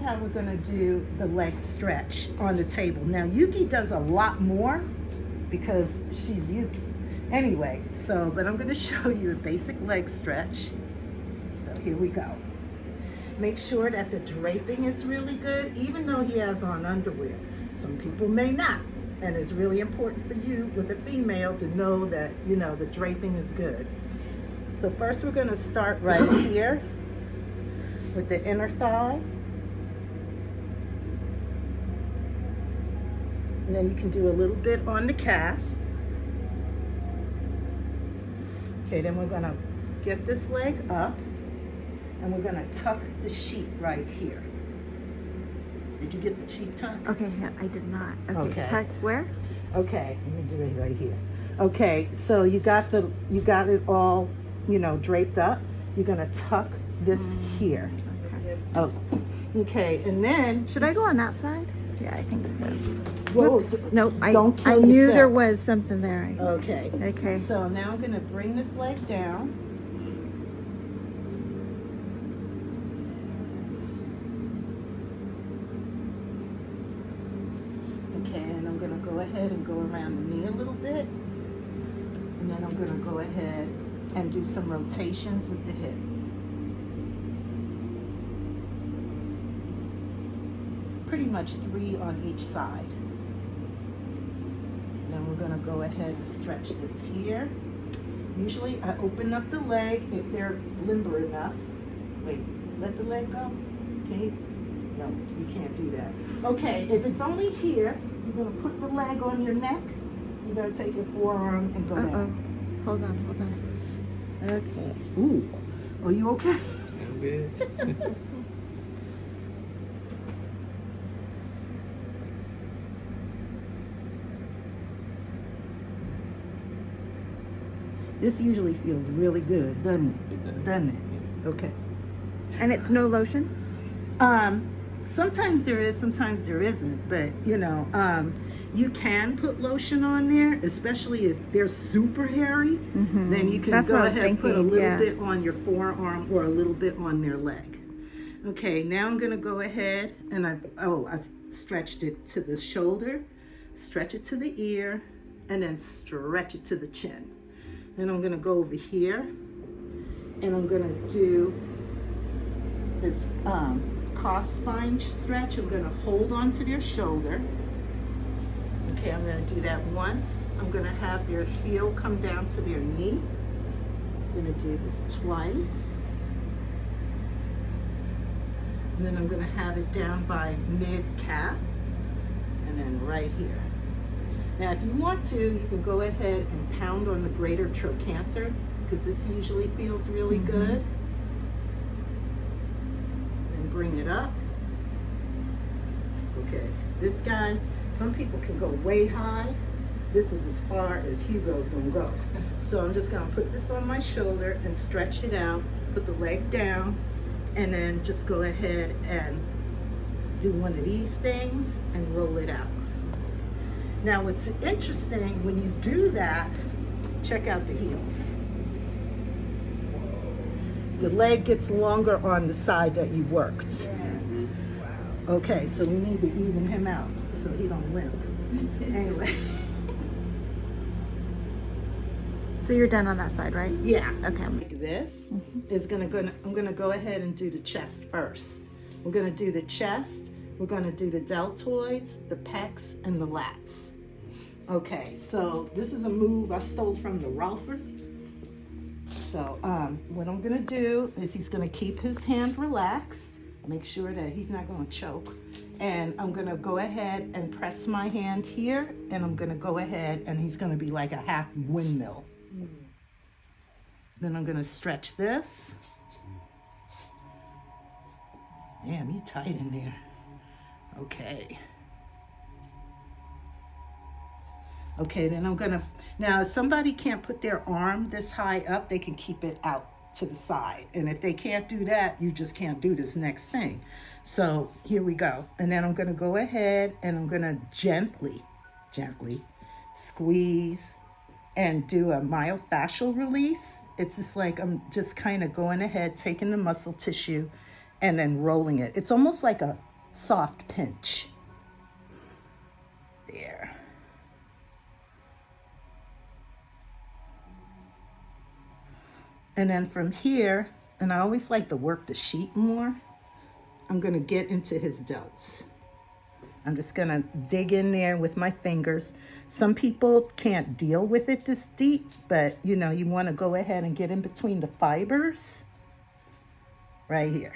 how we're gonna do the leg stretch on the table. Now Yuki does a lot more because she's Yuki. Anyway, but I'm gonna show you a basic leg stretch. So here we go. Make sure that the draping is really good, even though he has on underwear. Some people may not. And it's really important for you with a female to know that, you know, the draping is good. So first we're gonna start right here with the inner thigh. And then you can do a little bit on the calf. Okay, then we're gonna get this leg up and we're gonna tuck the sheet right here. Did you get the sheet tuck? Okay, I did not. Okay. Tuck where? Okay, let me do it right here. Okay, so you got it all, you know, draped up. You're gonna tuck this here. Okay. Oh, okay, and then Should I go on that side? Yeah, I think so. Whoa, Whoops. Nope. don't I kill knew yourself. there was something there. Okay. Okay. So now I'm gonna bring this leg down. Okay, and I'm gonna go ahead and go around the knee a little bit. And then I'm gonna go ahead and do some rotations with the hip. Pretty much 3 on each side. Then we're gonna go ahead and stretch this here. Usually I open up the leg if they're limber enough. Wait, let the leg go? Can you? No, you can't do that. Okay, if it's only here, you're gonna put the leg on your neck. You're gonna take your forearm and go down. Hold on. Okay. Ooh, are you okay? I'm good. This usually feels really good, doesn't it? It does. Doesn't it? Yeah. Okay. And it's no lotion? Sometimes there is, sometimes there isn't, but you know, you can put lotion on there, especially if they're super hairy. Then you can That's go what I was ahead and put a thinking, little yeah. bit on your forearm or a little bit on their leg. Okay, now I'm gonna go ahead and I've stretched it to the shoulder, stretch it to the ear, and then stretch it to the chin. Then I'm gonna go over here and I'm gonna do this cross spine stretch. I'm gonna hold onto their shoulder. Okay, I'm gonna do that once. I'm gonna have their heel come down to their knee. I'm gonna do this twice. And then I'm gonna have it down by mid-calf and then right here. Now, if you want to, you can go ahead and pound on the greater trochanter because this usually feels really good. And bring it up. Okay, this guy, some people can go way high. This is as far as Hugo's gonna go. So I'm just gonna put this on my shoulder and stretch it out, put the leg down, and then just go ahead and do one of these things and roll it out. Now, what's interesting, when you do that, check out the heels. The leg gets longer on the side that you worked. Okay, so we need to even him out so he don't limp. Anyway. So you're done on that side, right? Yeah. Okay. Like this is I'm gonna go ahead and do the chest first. We're gonna do the chest. We're gonna do the deltoids, the pecs, and the lats. Okay, so this is a move I stole from the Ralpher. So what I'm gonna do is he's gonna keep his hand relaxed, make sure that he's not gonna choke. And I'm gonna go ahead and press my hand here, and I'm gonna go ahead and he's gonna be like a half windmill. Then I'm gonna stretch this. Damn, you tight in there. Okay. Okay, then I'm gonna, now if somebody can't put their arm this high up, they can keep it out to the side. And if they can't do that, you just can't do this next thing. So here we go. And then I'm gonna go ahead and I'm gonna gently squeeze and do a myofascial release. It's just like I'm just kind of going ahead, taking the muscle tissue and then rolling it. It's almost like a soft pinch. There. And then from here, and I always like to work the sheet more, I'm gonna get into his delts. I'm just gonna dig in there with my fingers. Some people can't deal with it this deep, but you know, you wanna go ahead and get in between the fibers right here.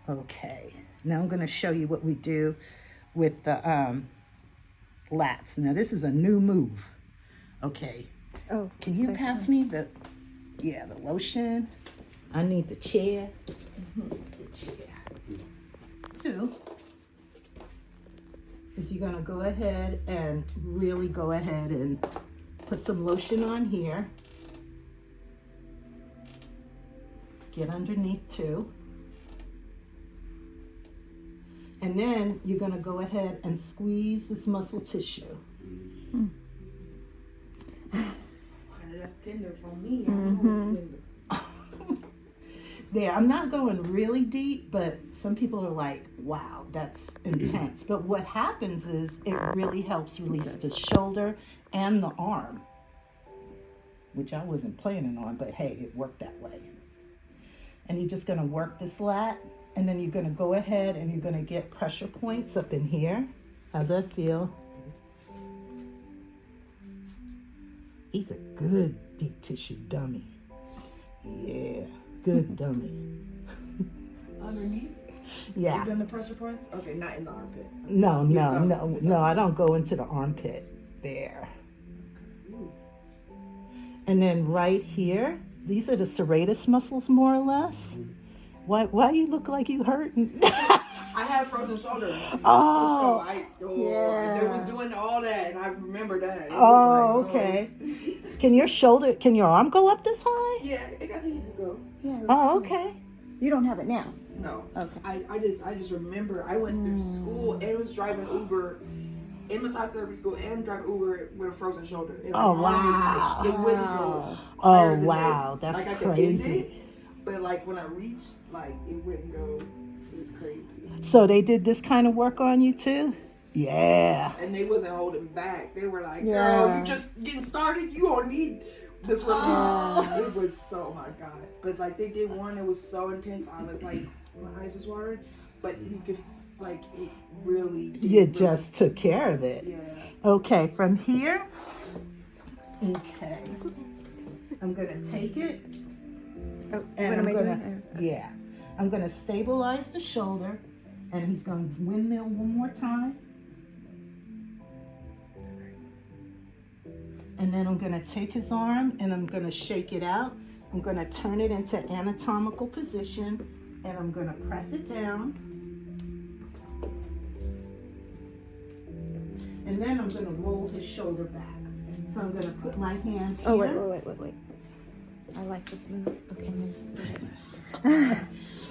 Okay, now I'm gonna show you what we do with the lats. Now this is a new move. Okay, Oh. can you pass me the lotion? I need the chair. The chair. Two is you're gonna go ahead and really go ahead and put some lotion on here. Get underneath too. And then you're gonna go ahead and squeeze this muscle tissue. That's tender for me. I know it's tender. There, I'm not going really deep, but some people are like, wow, that's intense. But what happens is it really helps release the shoulder and the arm, which I wasn't planning on, but hey, it worked that way. And you're just gonna work this lat, and then you're gonna go ahead and you're gonna get pressure points up in here. How's that feel? He's a good deep tissue dummy. Yeah, good dummy. Underneath? Yeah. You done the pressure points? Okay, not in the armpit. No, I don't go into the armpit. There. And then right here, these are the serratus muscles more or less. Why you look like you hurting? I have frozen shoulders. Oh. So Yeah. they was doing all that, and I remember that. It Oh, was like, okay. Can your arm go up this high? Yeah, it got need to go. Yeah. Oh, okay. You don't have it now. No. Okay. I just remember I went through school and was driving Uber in massage therapy school and driving Uber with a frozen shoulder. And Oh, my arm wow. It wouldn't go Oh, higher than wow. this. That's Like I could bend crazy. it, but like when I reached, like it wouldn't go. It was crazy. So they did this kind of work on you too? Yeah. And they wasn't holding back. They were like, Yeah. girl, you just getting started. You don't need this release. It was so, my God. But like they did one, it was so intense. I was like, my eyes was watering. But you could, like, it really. You just took care of it. Yeah. Okay, from here. Okay. I'm gonna take it. Oh, And what am I gonna, doing? Yeah. I'm gonna stabilize the shoulder, and he's gonna windmill one more time. And then I'm gonna take his arm and I'm gonna shake it out. I'm gonna turn it into anatomical position, and I'm gonna press it down. And then I'm gonna roll his shoulder back. So I'm gonna put my hand here. Oh, wait. I like this move. Okay.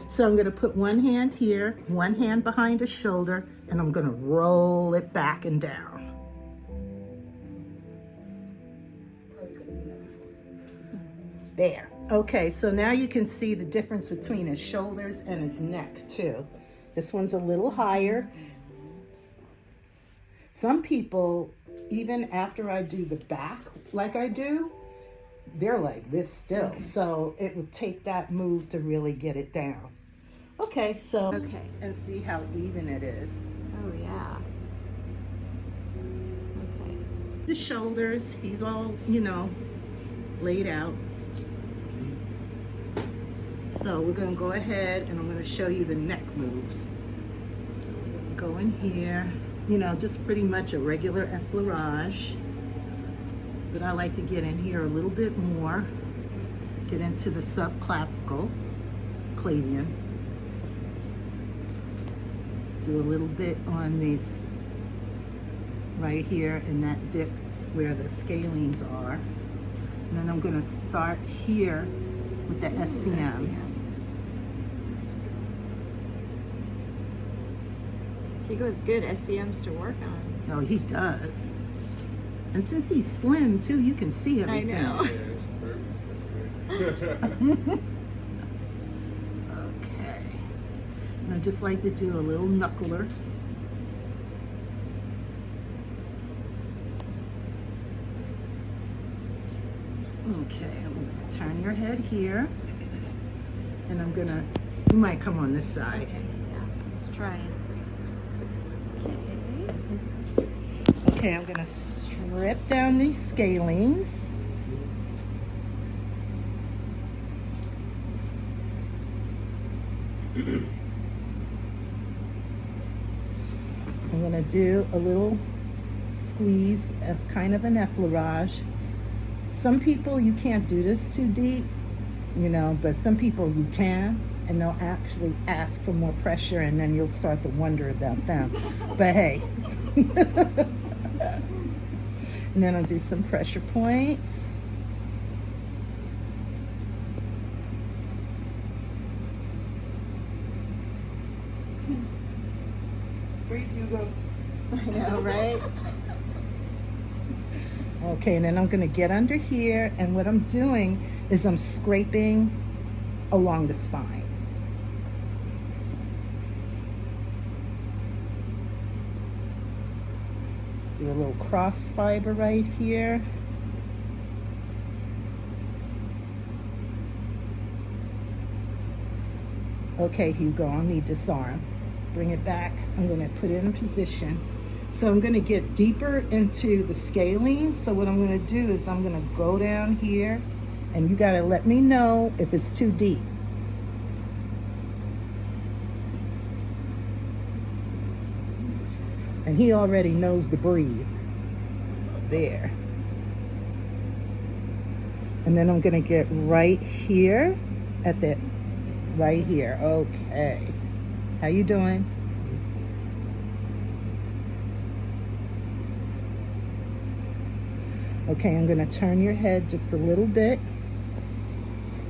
So I'm gonna put one hand here, one hand behind his shoulder, and I'm gonna roll it back and down. There. Okay, so now you can see the difference between his shoulders and his neck too. This one's a little higher. Some people, even after I do the back like I do, they're like this still. So it would take that move to really get it down. Okay, so Okay. and see how even it is. Oh, yeah. Okay. The shoulders, he's all, laid out. So we're gonna go ahead and I'm gonna show you the neck moves. So we're gonna go in here, just pretty much a regular effleurage. But I like to get in here a little bit more, get into the subclavicle, clavian. Do a little bit on these right here in that dip where the scalenes are. And then I'm gonna start here with the SCMs. He goes good SCMs to work on. Oh, he does. And since he's slim too, you can see I everything. know. Yeah, it's first. Okay. And I just like to do a little knuckler. Okay, I'm going to turn your head here. And I'm going to, you might come on this side. Okay, yeah. Let's try it. Okay. Okay, I'm going to strip down these scalings. I'm going to do a little squeeze, kind of an effleurage. Some people, you can't do this too deep, you know, but some people you can, and they'll actually ask for more pressure, and then you'll start to wonder about them. But hey. And then I'll do some pressure points. Great, Hugo. I know, right? Okay, and then I'm going to get under here, and what I'm doing is I'm scraping along the spine. Do a little cross fiber right here. Okay, Hugo, I'll need this arm. Bring it back. I'm going to put it in position. So I'm going to get deeper into the scaling. So what I'm going to do is I'm going to go down here, and you got to let me know if it's too deep. And he already knows to breathe. There. And then I'm going to get right here at the, right here. Okay. How you doing? Okay, I'm going to turn your head just a little bit,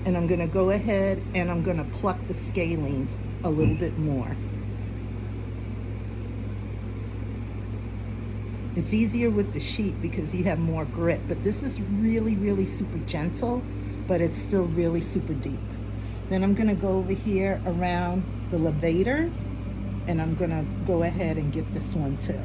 and I'm going to go ahead and I'm going to pluck the scalings a little bit more. It's easier with the sheet because you have more grit, but this is really, really super gentle, but it's still really super deep. Then I'm going to go over here around the levator, and I'm going to go ahead and get this one too.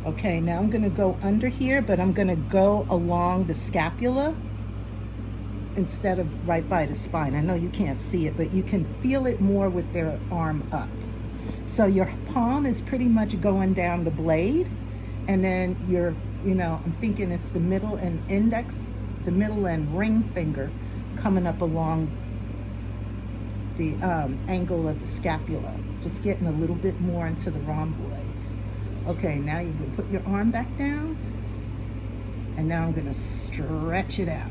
Okay, now I'm going to go under here, but I'm going to go along the scapula instead of right by the spine. I know you can't see it, but you can feel it more with their arm up. So your palm is pretty much going down the blade, and then your, you know, I'm thinking it's the middle and index, the middle and ring finger coming up along the angle of the scapula, just getting a little bit more into the rhomboids. Okay, now you can put your arm back down, and now I'm going to stretch it out.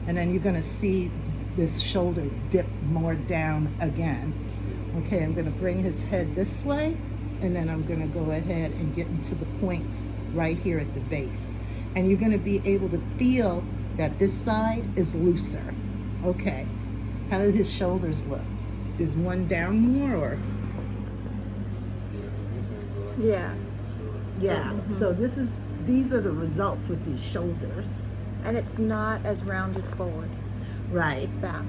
And then you're going to see this shoulder dip more down again. Okay, I'm going to bring his head this way, and then I'm going to go ahead and get into the points right here at the base. And you're going to be able to feel that this side is looser. Okay, how do his shoulders look? Is one down more, or? Yeah. Yeah, so these are the results with these shoulders. And it's not as rounded forward. Right. It's back.